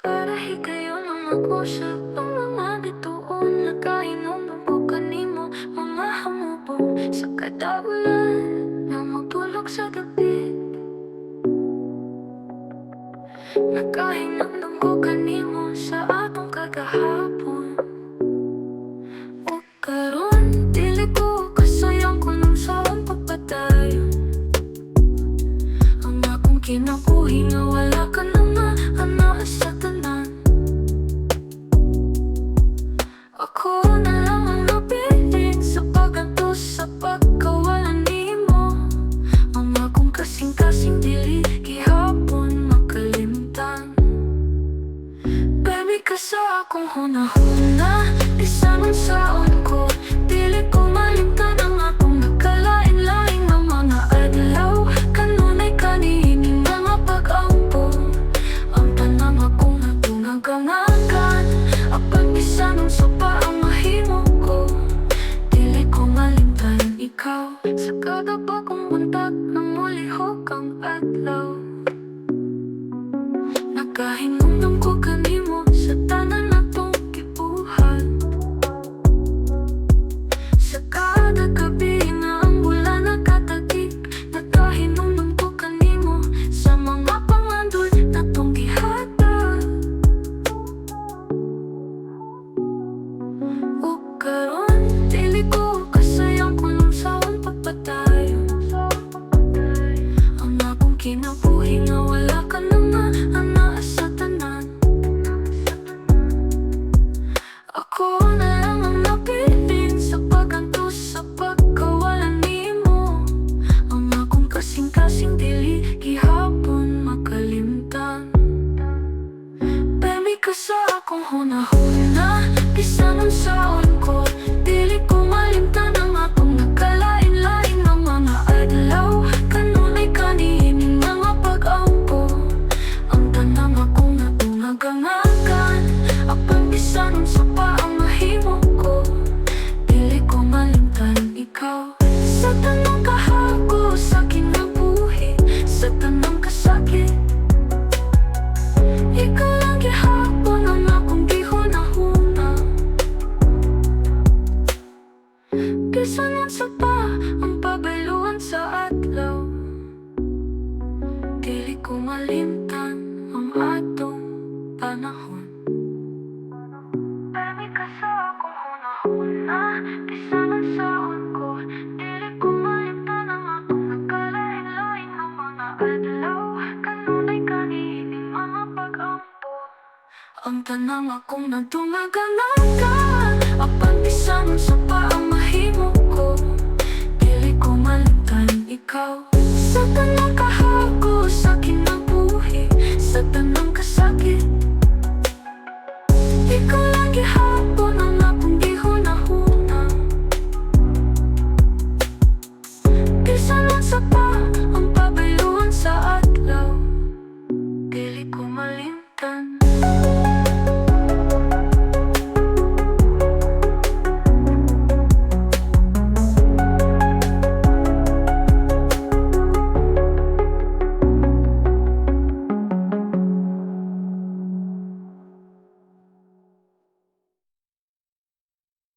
Para higayon ang mag-usap ang mga bituon. Nagkainom ng buka nimo mga hamubong sa kadaulan na magtulog sa gabi. Nagkainom ng buka nimo sa atong kagahapon. O karon dili ko kasayang kung saan pagpadayon. Ang akong kinabuhi nga wala ka na nga anaa sa tanan. Ako na lang ang napilit sa pag-antos sa pagkawalan nimo. Ang akong kasing-kasing dili gihapon makalimtan. Baby ka sa akong hunahuna, di sa mansaon ko. Dili ko malimtan ang akong nagkalain-laing ng mga adlaw. Kanunay kanining mga pag-ampo. Ang tanang akong natungagangagan, apag bisan ang sopa ang mahimo ko. Dili ko malimtan ikaw sa kada bagong buntag ng mulihok ang adlaw. Nagkahinumdum ko kanimo sa tanan natong kibuhat. Sa kada gabi nga ang bulan nakatagik, nagkahinumdum ko kanimo sa mga pangandol natong gihatag. O karon dili ko kasayang kung saan pagpadayon. Ang akong kinabuhi nga wala ka na nga anaa sa tanan. Ako na lang ang napilit sa pag-antos sa pagkawalan nimo. Ang akong kasing-kasing dili gihapon makalimtan. Baby ka sa akong hunahuna, bisan ang saon ko. Dili ko malimtan ang akong nagkalain-laing ng mga adlaw. Kanunay kanining mga pag-ampo. Ang tanang akong natungagangagan, apang bisan ang sopa ang mahimo ko. Dili ko malimtan ikaw sa tanang kahago sa kinabuhi, sa tanang kasakit. Ikaw lang gihapon ang akong gihunahuna. Bisan ang sopa ang pabayluan sa adlaw. Dili ko malimtan ang atong panahon. Baby ka sa akong hunahuna, bisan ang saon ko. Dili ko malimtan ang akong nagkalain-lain ng mga adlaw. Kanunay kanining mga pag-ampo. Ang tanang akong natungagangagan, apang bisan ang sopa ang mahimo ko. Dili ko malimtan ikaw sa tanang